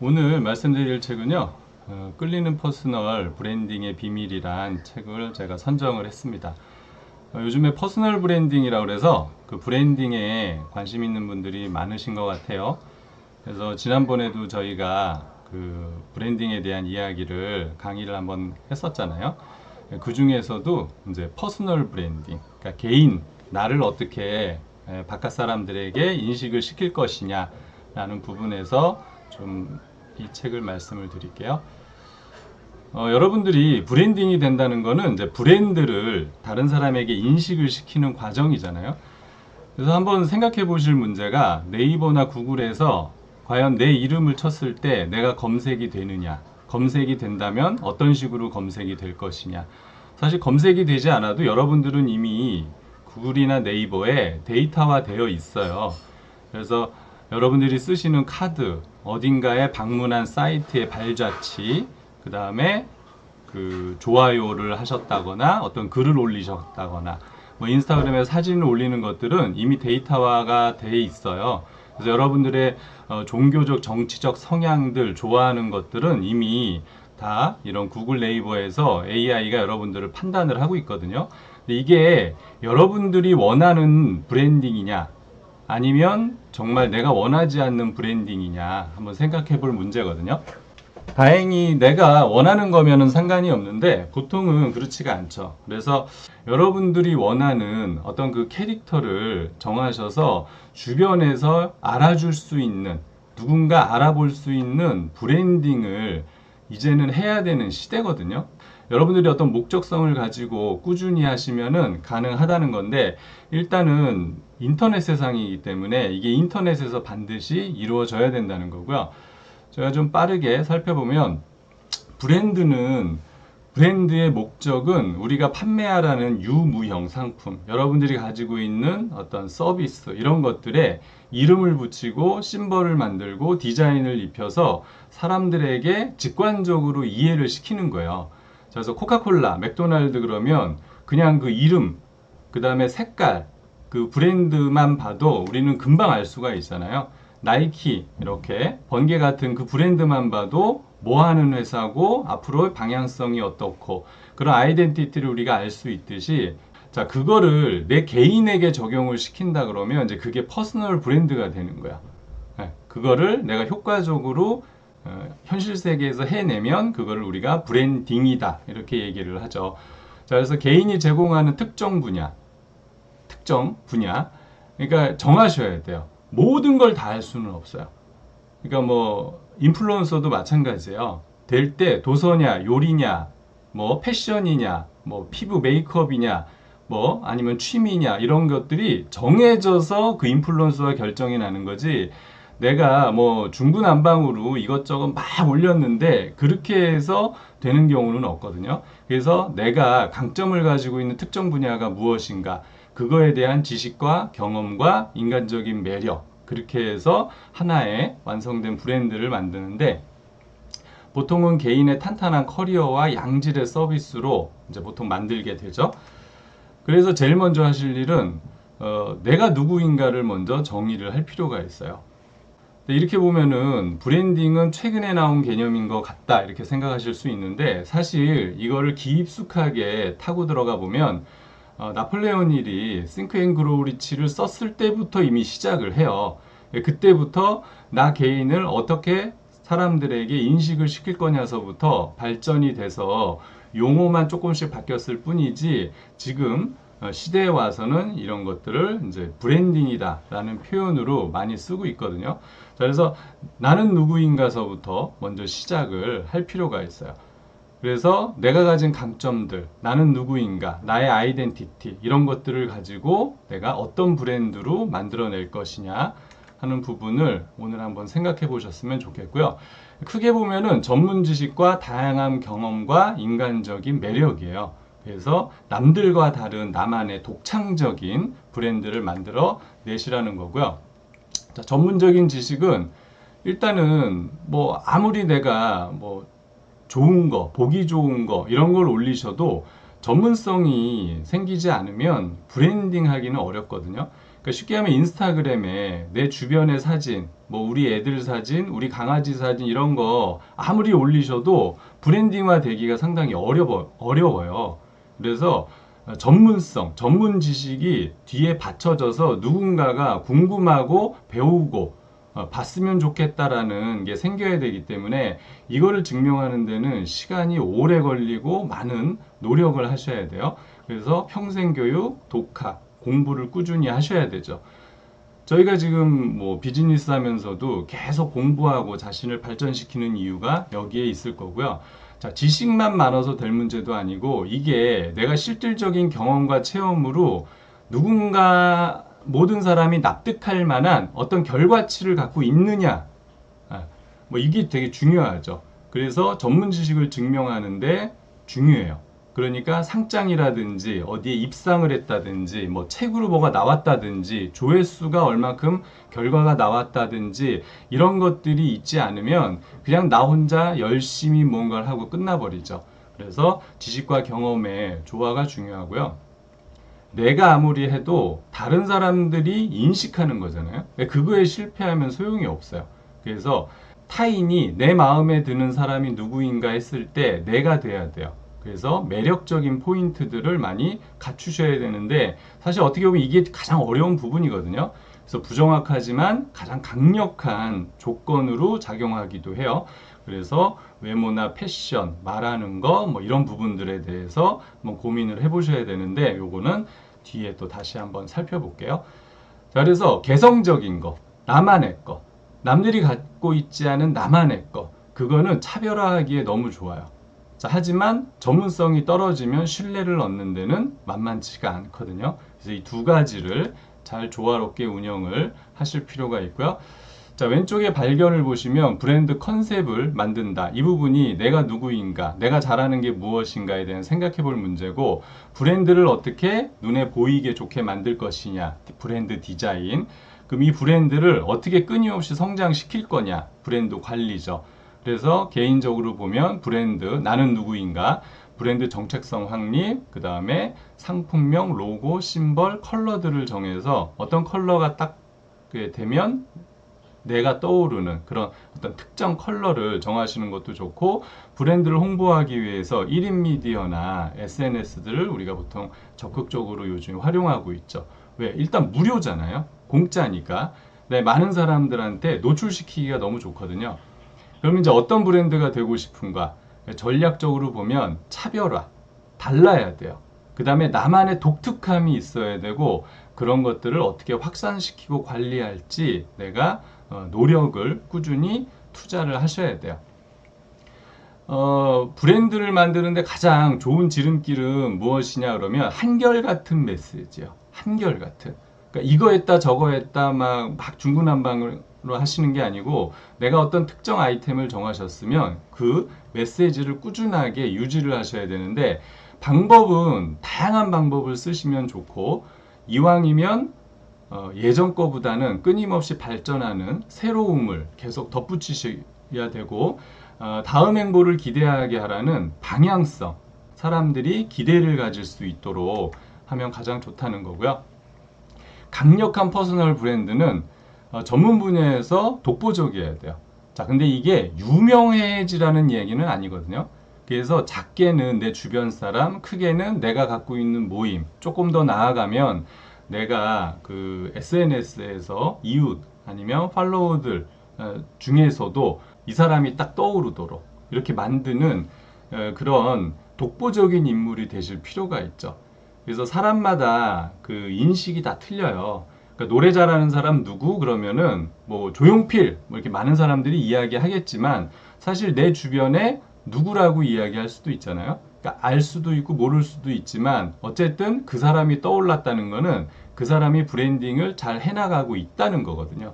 오늘 말씀드릴 책은요, 끌리는 퍼스널 브랜딩의 비밀이란 책을 제가 선정을 했습니다. 요즘에 퍼스널 브랜딩이라고 그래서 그 브랜딩에 관심 있는 분들이 많으신 것 같아요. 그래서 지난번에도 저희가 그 브랜딩에 대한 이야기를 강의를 한번 했었잖아요. 그 중에서도 이제 퍼스널 브랜딩, 그러니까 개인, 나를 어떻게 바깥 사람들에게 인식을 시킬 것이냐라는 부분에서 좀 이 책을 말씀을 드릴게요. 여러분들이 브랜딩이 된다는 거는 이제 브랜드를 다른 사람에게 인식을 시키는 과정이잖아요. 그래서 한번 생각해 보실 문제가 네이버나 구글에서 과연 내 이름을 쳤을 때 내가 검색이 되느냐, 검색이 된다면 어떤 식으로 검색이 될 것이냐. 사실 검색이 되지 않아도 여러분들은 이미 구글이나 네이버에 데이터화 되어 있어요. 그래서 여러분들이 쓰시는 카드, 어딘가에 방문한 사이트의 발자취, 그 다음에 그 좋아요를 하셨다거나 어떤 글을 올리셨다거나 뭐 인스타그램에 사진을 올리는 것들은 이미 데이터화가 돼 있어요. 그래서 여러분들의 종교적, 정치적 성향들 좋아하는 것들은 이미 다 이런 구글 네이버에서 AI가 여러분들을 판단을 하고 있거든요. 근데 이게 여러분들이 원하는 브랜딩이냐 아니면 정말 내가 원하지 않는 브랜딩이냐 한번 생각해 볼 문제거든요. 다행히 내가 원하는 거면은 상관이 없는데 보통은 그렇지가 않죠. 그래서 여러분들이 원하는 어떤 그 캐릭터를 정하셔서 주변에서 알아줄 수 있는, 누군가 알아볼 수 있는 브랜딩을 이제는 해야 되는 시대거든요. 여러분들이 어떤 목적성을 가지고 꾸준히 하시면은 가능하다는 건데, 일단은 인터넷 세상이기 때문에 이게 인터넷에서 반드시 이루어져야 된다는 거고요. 제가 좀 빠르게 살펴보면 브랜드의 목적은 우리가 판매하라는 유무형 상품, 여러분들이 가지고 있는 어떤 서비스 이런 것들에 이름을 붙이고 심벌을 만들고 디자인을 입혀서 사람들에게 직관적으로 이해를 시키는 거예요. 그래서 코카콜라, 맥도날드 그러면 그냥 그 이름, 그 다음에 색깔, 그 브랜드만 봐도 우리는 금방 알 수가 있잖아요. 나이키, 이렇게 번개 같은 그 브랜드만 봐도 뭐 하는 회사고 앞으로 방향성이 어떻고 그런 아이덴티티를 우리가 알 수 있듯이, 자, 그거를 내 개인에게 적용을 시킨다 그러면 이제 그게 퍼스널 브랜드가 되는 거야. 그거를 내가 효과적으로 현실 세계에서 해내면 그거를 우리가 브랜딩이다 이렇게 얘기를 하죠. 자, 그래서 개인이 제공하는 특정 분야, 그러니까 정하셔야 돼요. 모든 걸 다 할 수는 없어요. 그러니까 뭐 인플루언서도 마찬가지예요. 될 때 도서냐, 요리냐, 뭐 패션이냐, 뭐 피부 메이크업이냐, 뭐 아니면 취미냐 이런 것들이 정해져서 그 인플루언서가 결정이 나는 거지. 내가 뭐 중구난방으로 이것저것 막 올렸는데 그렇게 해서 되는 경우는 없거든요. 그래서 내가 강점을 가지고 있는 특정 분야가 무엇인가, 그거에 대한 지식과 경험과 인간적인 매력, 그렇게 해서 하나의 완성된 브랜드를 만드는데, 보통은 개인의 탄탄한 커리어와 양질의 서비스로 이제 보통 만들게 되죠. 그래서 제일 먼저 하실 일은 내가 누구인가를 먼저 정의를 할 필요가 있어요. 이렇게 보면은 브랜딩은 최근에 나온 개념인 것 같다 이렇게 생각하실 수 있는데, 사실 이거를 깊숙하게 타고 들어가 보면 나폴레온 힐이 Think and Grow Rich를 썼을 때부터 이미 시작을 해요. 그때부터 나 개인을 어떻게 사람들에게 인식을 시킬 거냐서부터 발전이 돼서 용어만 조금씩 바뀌었을 뿐이지, 지금 시대에 와서는 이런 것들을 이제 브랜딩이다 라는 표현으로 많이 쓰고 있거든요. 자, 그래서 나는 누구인가서부터 먼저 시작을 할 필요가 있어요. 그래서 내가 가진 강점들, 나는 누구인가, 나의 아이덴티티 이런 것들을 가지고 내가 어떤 브랜드로 만들어낼 것이냐 하는 부분을 오늘 한번 생각해 보셨으면 좋겠고요. 크게 보면은 전문 지식과 다양한 경험과 인간적인 매력이에요. 그래서 남들과 다른 나만의 독창적인 브랜드를 만들어 내시라는 거고요. 자, 전문적인 지식은 일단은 뭐 아무리 내가 뭐 좋은 거, 보기 좋은 거 이런 걸 올리셔도 전문성이 생기지 않으면 브랜딩 하기는 어렵거든요. 그러니까 쉽게 하면 인스타그램에 내 주변의 사진, 뭐 우리 애들 사진, 우리 강아지 사진 이런 거 아무리 올리셔도 브랜딩화 되기가 상당히 어려워요. 그래서 전문성, 전문 지식이 뒤에 받쳐져서 누군가가 궁금하고 배우고 봤으면 좋겠다라는 게 생겨야 되기 때문에 이거를 증명하는 데는 시간이 오래 걸리고 많은 노력을 하셔야 돼요. 그래서 평생교육, 독학, 공부를 꾸준히 하셔야 되죠. 저희가 지금 뭐 비즈니스 하면서도 계속 공부하고 자신을 발전시키는 이유가 여기에 있을 거고요. 자, 지식만 많아서 될 문제도 아니고 이게 내가 실질적인 경험과 체험으로 누군가 모든 사람이 납득할 만한 어떤 결과치를 갖고 있느냐. 뭐 이게 되게 중요하죠. 그래서 전문 지식을 증명하는데 중요해요. 그러니까 상장이라든지 어디에 입상을 했다든지 뭐 책으로 뭐가 나왔다든지 조회수가 얼마큼 결과가 나왔다든지 이런 것들이 있지 않으면 그냥 나 혼자 열심히 뭔가를 하고 끝나버리죠. 그래서 지식과 경험의 조화가 중요하고요. 내가 아무리 해도 다른 사람들이 인식하는 거잖아요. 그거에 실패하면 소용이 없어요. 그래서 타인이 내 마음에 드는 사람이 누구인가 했을 때 내가 돼야 돼요. 그래서 매력적인 포인트들을 많이 갖추셔야 되는데 사실 어떻게 보면 이게 가장 어려운 부분이거든요. 그래서 부정확하지만 가장 강력한 조건으로 작용하기도 해요. 그래서 외모나 패션, 말하는 거 뭐 이런 부분들에 대해서 한번 고민을 해보셔야 되는데 요거는 뒤에 또 다시 한번 살펴볼게요. 자, 그래서 개성적인 거, 나만의 거, 남들이 갖고 있지 않은 나만의 거, 그거는 차별화하기에 너무 좋아요. 자, 하지만 전문성이 떨어지면 신뢰를 얻는 데는 만만치가 않거든요. 그래서 이 두 가지를 잘 조화롭게 운영을 하실 필요가 있고요. 자, 왼쪽에 발견을 보시면 브랜드 컨셉을 만든다. 이 부분이 내가 누구인가, 내가 잘하는 게 무엇인가에 대한 생각해 볼 문제고, 브랜드를 어떻게 눈에 보이게 좋게 만들 것이냐, 브랜드 디자인. 그럼 이 브랜드를 어떻게 끊임없이 성장시킬 거냐, 브랜드 관리죠. 그래서 개인적으로 보면 브랜드, 나는 누구인가, 브랜드 정체성 확립, 그 다음에 상품명, 로고, 심벌, 컬러들을 정해서 어떤 컬러가 딱 되면 내가 떠오르는 그런 어떤 특정 컬러를 정하시는 것도 좋고, 브랜드를 홍보하기 위해서 1인 미디어나 SNS들을 우리가 보통 적극적으로 요즘 활용하고 있죠. 왜? 일단 무료잖아요. 공짜니까. 네, 많은 사람들한테 노출시키기가 너무 좋거든요. 그럼 이제 어떤 브랜드가 되고 싶은가? 전략적으로 보면 차별화, 달라야 돼요. 그 다음에 나만의 독특함이 있어야 되고, 그런 것들을 어떻게 확산시키고 관리할지 내가 노력을 꾸준히 투자를 하셔야 돼요. 브랜드를 만드는데 가장 좋은 지름길은 무엇이냐 그러면 한결같은 메시지요. 한결같은. 그러니까 이거 했다 저거 했다 막 중구난방으로 하시는 게 아니고, 내가 어떤 특정 아이템을 정하셨으면 그 메시지를 꾸준하게 유지를 하셔야 되는데, 방법은 다양한 방법을 쓰시면 좋고, 이왕이면 예전 거보다는 끊임없이 발전하는 새로움을 계속 덧붙이셔야 되고, 다음 행보를 기대하게 하라는 방향성, 사람들이 기대를 가질 수 있도록 하면 가장 좋다는 거고요. 강력한 퍼스널 브랜드는 전문 분야에서 독보적이어야 돼요. 자, 근데 이게 유명해지라는 얘기는 아니거든요. 그래서 작게는 내 주변 사람, 크게는 내가 갖고 있는 모임, 조금 더 나아가면 내가 그 SNS에서 이웃 아니면 팔로워들 중에서도 이 사람이 딱 떠오르도록 이렇게 만드는 그런 독보적인 인물이 되실 필요가 있죠. 그래서 사람마다 그 인식이 다 틀려요. 그러니까 노래 잘하는 사람 누구? 그러면은 뭐 조용필 뭐 이렇게 많은 사람들이 이야기하겠지만, 사실 내 주변에 누구라고 이야기할 수도 있잖아요. 그러니까 알 수도 있고 모를 수도 있지만 어쨌든 그 사람이 떠올랐다는 거는 그 사람이 브랜딩을 잘 해나가고 있다는 거거든요.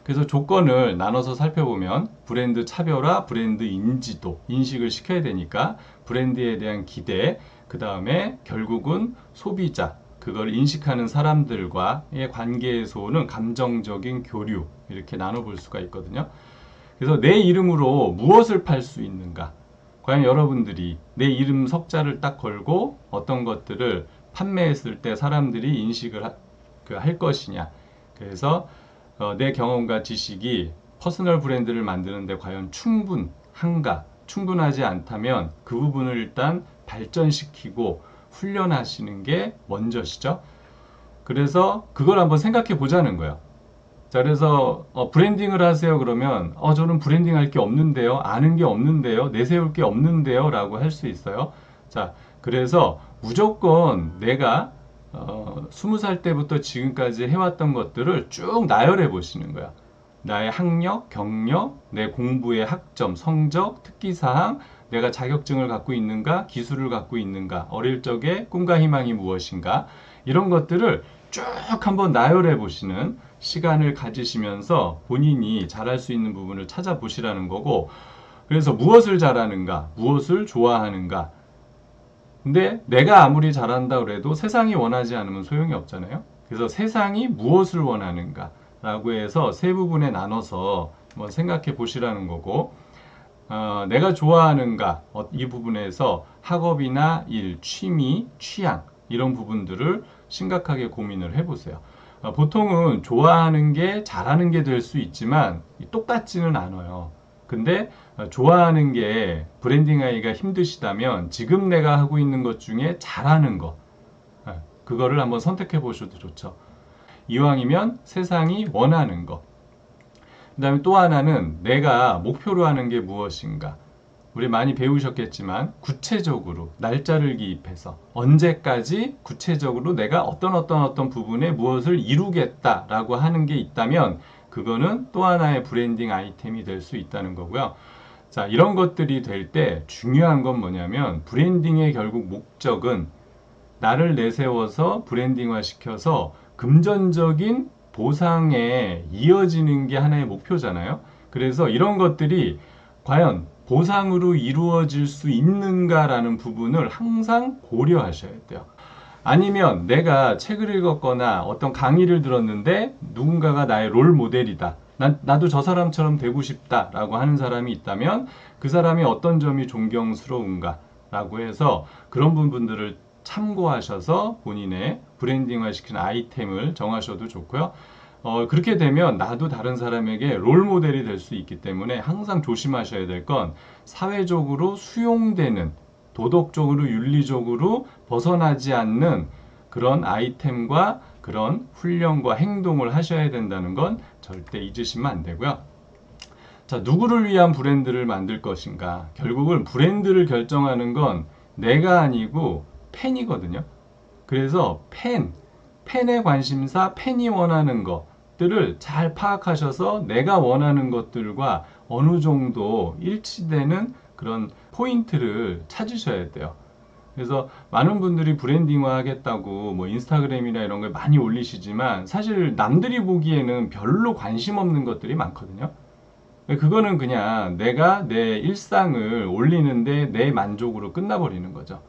그래서 조건을 나눠서 살펴보면 브랜드 차별화, 브랜드 인지도, 인식을 시켜야 되니까 브랜드에 대한 기대, 그 다음에 결국은 소비자, 그걸 인식하는 사람들과의 관계에서 오는 감정적인 교류, 이렇게 나눠볼 수가 있거든요. 그래서 내 이름으로 무엇을 팔 수 있는가? 과연 여러분들이 내 이름 석자를 딱 걸고 어떤 것들을 판매했을 때 사람들이 인식을 할 것이냐. 그래서 내 경험과 지식이 퍼스널 브랜드를 만드는데 과연 충분한가? 충분하지 않다면 그 부분을 일단 발전시키고 훈련하시는 게 먼저시죠. 그래서 그걸 한번 생각해 보자는 거예요. 자, 그래서 브랜딩을 하세요. 그러면 저는 브랜딩 할 게 없는데요. 아는 게 없는데요. 내세울 게 없는데요. 라고 할 수 있어요. 자, 그래서 무조건 내가 20살 때부터 지금까지 해왔던 것들을 쭉 나열해 보시는 거야. 나의 학력, 경력, 내 공부의 학점, 성적, 특기사항, 내가 자격증을 갖고 있는가, 기술을 갖고 있는가, 어릴 적에 꿈과 희망이 무엇인가, 이런 것들을 쭉 한번 나열해 보시는 시간을 가지시면서 본인이 잘할 수 있는 부분을 찾아보시라는 거고, 그래서 무엇을 잘하는가, 무엇을 좋아하는가. 근데 내가 아무리 잘한다 그래도 세상이 원하지 않으면 소용이 없잖아요. 그래서 세상이 무엇을 원하는가 라고 해서 세 부분에 나눠서 한번 생각해 보시라는 거고, 내가 좋아하는가, 이 부분에서 학업이나 일, 취미, 취향 이런 부분들을 심각하게 고민을 해보세요. 보통은 좋아하는 게 잘하는 게 될 수 있지만 똑같지는 않아요. 근데 좋아하는 게 브랜딩 하기가 힘드시다면 지금 내가 하고 있는 것 중에 잘하는 거, 그거를 한번 선택해 보셔도 좋죠. 이왕이면 세상이 원하는 거. 그 다음에 또 하나는 내가 목표로 하는 게 무엇인가. 우리 많이 배우셨겠지만 구체적으로 날짜를 기입해서 언제까지 구체적으로 내가 어떤 부분에 무엇을 이루겠다라고 하는 게 있다면 그거는 또 하나의 브랜딩 아이템이 될 수 있다는 거고요. 자, 이런 것들이 될 때 중요한 건 뭐냐면 브랜딩의 결국 목적은 나를 내세워서 브랜딩화 시켜서 금전적인 보상에 이어지는 게 하나의 목표잖아요. 그래서 이런 것들이 과연 보상으로 이루어질 수 있는가라는 부분을 항상 고려하셔야 돼요. 아니면 내가 책을 읽었거나 어떤 강의를 들었는데 누군가가 나의 롤 모델이다. 나도 저 사람처럼 되고 싶다라고 하는 사람이 있다면 그 사람이 어떤 점이 존경스러운가라고 해서 그런 부분들을 참고하셔서 본인의 브랜딩화 시킨 아이템을 정하셔도 좋고요. 그렇게 되면 나도 다른 사람에게 롤 모델이 될 수 있기 때문에 항상 조심하셔야 될 건 사회적으로 수용되는 도덕적으로 윤리적으로 벗어나지 않는 그런 아이템과 그런 훈련과 행동을 하셔야 된다는 건 절대 잊으시면 안 되고요. 자, 누구를 위한 브랜드를 만들 것인가? 결국은 브랜드를 결정하는 건 내가 아니고 팬이거든요. 그래서 팬의 관심사, 팬이 원하는 것들을 잘 파악하셔서 내가 원하는 것들과 어느 정도 일치되는 그런 포인트를 찾으셔야 돼요. 그래서 많은 분들이 브랜딩화 하겠다고 뭐 인스타그램이나 이런 걸 많이 올리시지만 사실 남들이 보기에는 별로 관심 없는 것들이 많거든요. 그거는 그냥 내가 내 일상을 올리는데 내 만족으로 끝나버리는 거죠.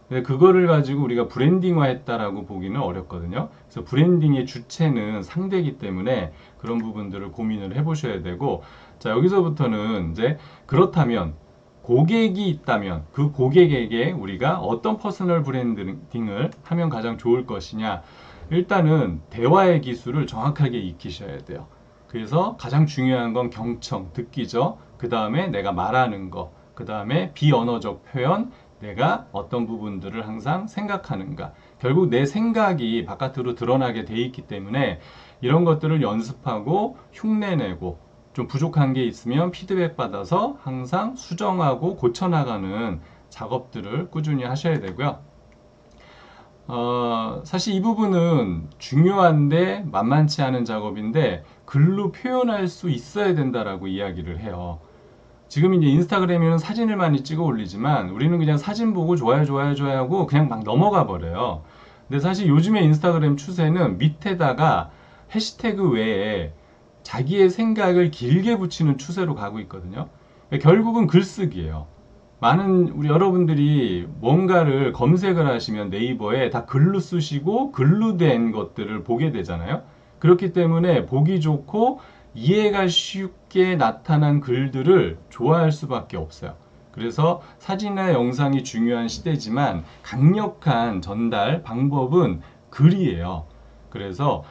근데 그거를 가지고 우리가 브랜딩화 했다라고 보기는 어렵거든요. 그래서 브랜딩의 주체는 상대이기 때문에 그런 부분들을 고민을 해보셔야 되고, 자, 여기서부터는 이제 그렇다면 고객이 있다면 그 고객에게 우리가 어떤 퍼스널 브랜딩을 하면 가장 좋을 것이냐. 일단은 대화의 기술을 정확하게 익히셔야 돼요. 그래서 가장 중요한 건 경청, 듣기죠. 그 다음에 내가 말하는 거, 그 다음에 비언어적 표현, 내가 어떤 부분들을 항상 생각하는가. 결국 내 생각이 바깥으로 드러나게 돼 있기 때문에 이런 것들을 연습하고 흉내내고 좀 부족한 게 있으면 피드백 받아서 항상 수정하고 고쳐나가는 작업들을 꾸준히 하셔야 되고요. 사실 이 부분은 중요한데 만만치 않은 작업인데 글로 표현할 수 있어야 된다라고 이야기를 해요. 지금 이제 인스타그램에는 사진을 많이 찍어 올리지만 우리는 그냥 사진 보고 좋아요 하고 그냥 막 넘어가 버려요. 근데 사실 요즘에 인스타그램 추세는 밑에다가 해시태그 외에 자기의 생각을 길게 붙이는 추세로 가고 있거든요. 결국은 글쓰기예요. 많은 우리 여러분들이 뭔가를 검색을 하시면 네이버에 다 글로 쓰시고 글로 된 것들을 보게 되잖아요. 그렇기 때문에 보기 좋고 이해가 쉽게 나타난 글들을 좋아할 수밖에 없어요. 그래서 사진이나 영상이 중요한 시대지만 강력한 전달 방법은 글이에요. 그래서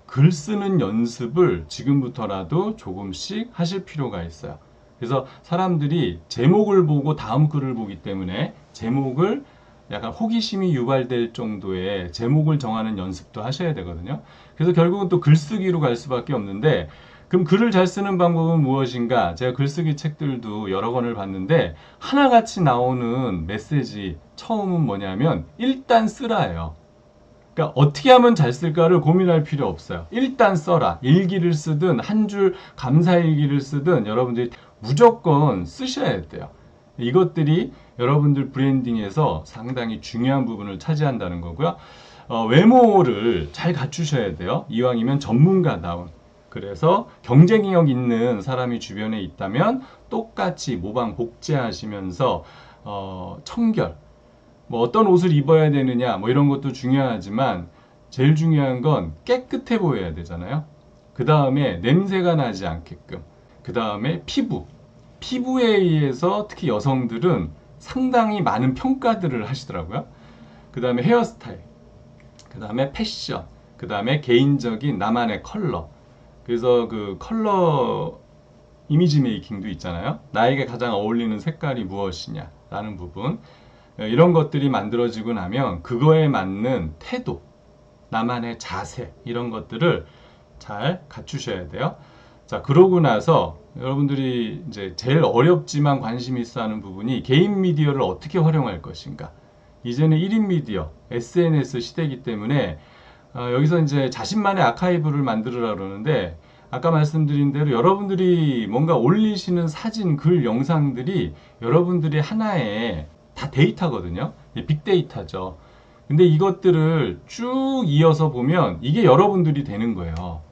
글 쓰는 연습을 지금부터라도 조금씩 하실 필요가 있어요. 그래서 사람들이 제목을 보고 다음 글을 보기 때문에 제목을 약간 호기심이 유발될 정도의 제목을 정하는 연습도 하셔야 되거든요. 그래서 결국은 또 글쓰기로 갈 수밖에 없는데, 그럼 글을 잘 쓰는 방법은 무엇인가? 제가 글쓰기 책들도 여러 권을 봤는데 하나같이 나오는 메시지 처음은 뭐냐면 일단 쓰라예요. 그러니까 어떻게 하면 잘 쓸까를 고민할 필요 없어요. 일단 써라. 일기를 쓰든 한 줄 감사일기를 쓰든 여러분들이 무조건 쓰셔야 돼요. 이것들이 여러분들 브랜딩에서 상당히 중요한 부분을 차지한다는 거고요. 외모를 잘 갖추셔야 돼요. 이왕이면 전문가다운. 그래서 경쟁력 있는 사람이 주변에 있다면 똑같이 모방 복제하시면서 청결, 뭐 어떤 옷을 입어야 되느냐 뭐 이런 것도 중요하지만 제일 중요한 건 깨끗해 보여야 되잖아요. 그 다음에 냄새가 나지 않게끔, 그 다음에 피부에 의해서 특히 여성들은 상당히 많은 평가들을 하시더라고요. 그 다음에 헤어스타일, 그 다음에 패션, 그 다음에 개인적인 나만의 컬러. 그래서 그 컬러 이미지 메이킹도 있잖아요. 나에게 가장 어울리는 색깔이 무엇이냐 라는 부분, 이런 것들이 만들어지고 나면 그거에 맞는 태도, 나만의 자세, 이런 것들을 잘 갖추셔야 돼요. 자, 그러고 나서 여러분들이 이제 제일 어렵지만 관심 있어 하는 부분이 개인 미디어를 어떻게 활용할 것인가. 이제는 1인 미디어, SNS 시대이기 때문에 여기서 이제 자신만의 아카이브를 만들으라 그러는데, 아까 말씀드린 대로 여러분들이 뭔가 올리시는 사진, 글, 영상들이 여러분들이 하나의 다 데이터거든요. 빅데이터죠. 근데 이것들을 쭉 이어서 보면 이게 여러분들이 되는 거예요.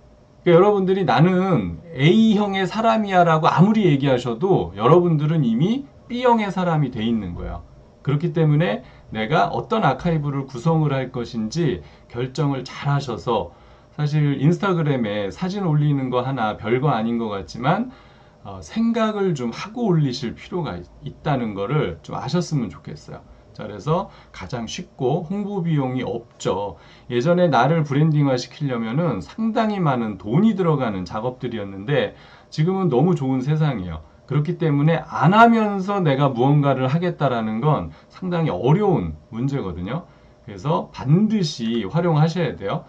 그러니까 여러분들이 나는 A형의 사람이야 라고 아무리 얘기하셔도 여러분들은 이미 B형의 사람이 돼 있는 거예요. 그렇기 때문에 내가 어떤 아카이브를 구성을 할 것인지 결정을 잘 하셔서, 사실 인스타그램에 사진 올리는 거 하나 별거 아닌 것 같지만 생각을 좀 하고 올리실 필요가 있다는 거를 좀 아셨으면 좋겠어요. 자, 그래서 가장 쉽고 홍보 비용이 없죠. 예전에 나를 브랜딩화 시키려면은 상당히 많은 돈이 들어가는 작업들이었는데 지금은 너무 좋은 세상이에요. 그렇기 때문에 안 하면서 내가 무언가를 하겠다라는 건 상당히 어려운 문제거든요. 그래서 반드시 활용하셔야 돼요.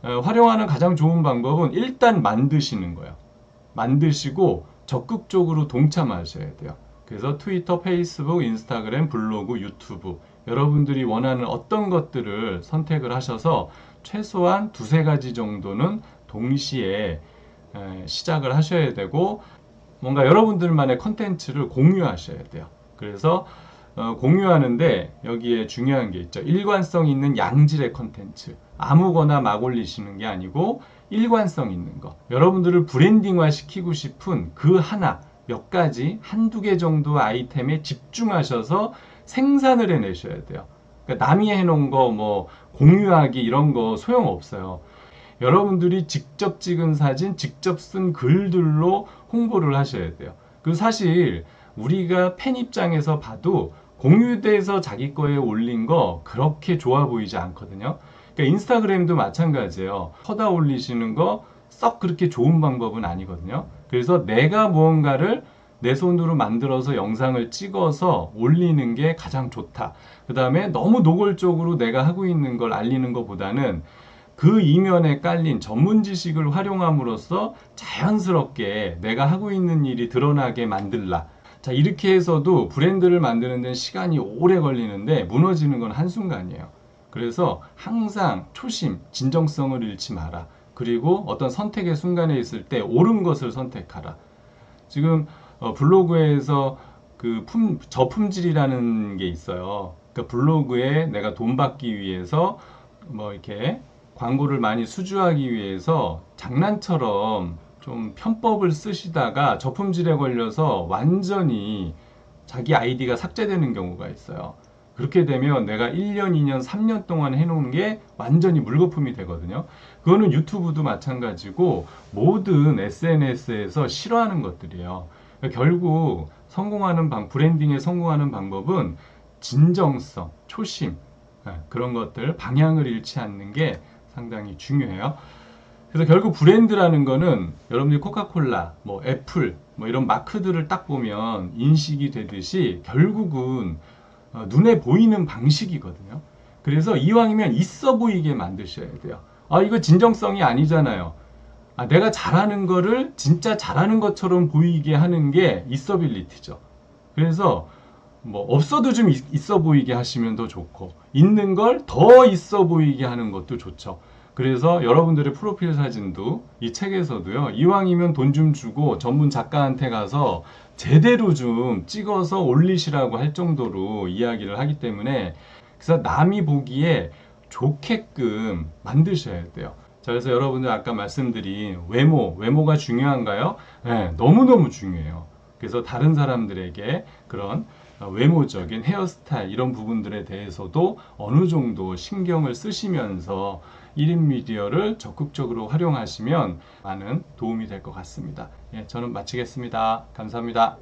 활용하는 가장 좋은 방법은 일단 만드시는 거예요. 만드시고 적극적으로 동참하셔야 돼요. 그래서 트위터, 페이스북, 인스타그램, 블로그, 유튜브, 여러분들이 원하는 어떤 것들을 선택을 하셔서 최소한 두세 가지 정도는 동시에 시작을 하셔야 되고, 뭔가 여러분들만의 컨텐츠를 공유하셔야 돼요. 그래서 공유하는데 여기에 중요한 게 있죠. 일관성 있는 양질의 컨텐츠. 아무거나 막 올리시는 게 아니고 일관성 있는 거. 여러분들을 브랜딩화 시키고 싶은 그 하나, 몇 가지, 한두 개 정도 아이템에 집중하셔서 생산을 해내셔야 돼요. 그러니까 남이 해놓은 거 뭐 공유하기 이런 거 소용없어요. 여러분들이 직접 찍은 사진, 직접 쓴 글들로 홍보를 하셔야 돼요. 그 사실 우리가 팬 입장에서 봐도 공유돼서 자기 거에 올린 거 그렇게 좋아 보이지 않거든요. 그러니까 인스타그램도 마찬가지예요. 퍼다 올리시는 거 썩 그렇게 좋은 방법은 아니거든요. 그래서 내가 무언가를 내 손으로 만들어서 영상을 찍어서 올리는 게 가장 좋다. 그 다음에 너무 노골적으로 내가 하고 있는 걸 알리는 것보다는 그 이면에 깔린 전문 지식을 활용함으로써 자연스럽게 내가 하고 있는 일이 드러나게 만들라. 자, 이렇게 해서도 브랜드를 만드는 데는 시간이 오래 걸리는데 무너지는 건 한순간이에요. 그래서 항상 초심, 진정성을 잃지 마라. 그리고 어떤 선택의 순간에 있을 때 옳은 것을 선택하라. 지금 블로그에서 그 저품질이라는 게 있어요. 그러니까 블로그에 내가 돈 받기 위해서 뭐 이렇게 광고를 많이 수주하기 위해서 장난처럼 좀 편법을 쓰시다가 저품질에 걸려서 완전히 자기 아이디가 삭제되는 경우가 있어요. 그렇게 되면 내가 1년, 2년, 3년 동안 해놓은 게 완전히 물거품이 되거든요. 그거는 유튜브도 마찬가지고 모든 SNS에서 싫어하는 것들이에요. 그러니까 결국 브랜딩에 성공하는 방법은 진정성, 초심, 그런 것들, 방향을 잃지 않는 게 상당히 중요해요. 그래서 결국 브랜드라는 거는 여러분들이 코카콜라, 뭐 애플, 뭐 이런 마크들을 딱 보면 인식이 되듯이 결국은 눈에 보이는 방식이거든요. 그래서 이왕이면 있어 보이게 만드셔야 돼요. 아, 이거 진정성이 아니잖아요. 아, 내가 잘하는 거를 진짜 잘하는 것처럼 보이게 하는 게 있어빌리티죠. 그래서 뭐 없어도 좀 있어 보이게 하시면 더 좋고, 있는 걸 더 있어 보이게 하는 것도 좋죠. 그래서 여러분들의 프로필 사진도 이 책에서도요, 이왕이면 돈 좀 주고 전문 작가한테 가서 제대로 좀 찍어서 올리시라고 할 정도로 이야기를 하기 때문에, 그래서 남이 보기에 좋게끔 만드셔야 돼요. 자, 그래서 여러분들 아까 말씀드린 외모가 중요한가요? 네, 너무너무 중요해요. 그래서 다른 사람들에게 그런 외모적인 헤어스타일 이런 부분들에 대해서도 어느 정도 신경을 쓰시면서 1인 미디어를 적극적으로 활용하시면 많은 도움이 될 것 같습니다. 예, 저는 마치겠습니다. 감사합니다.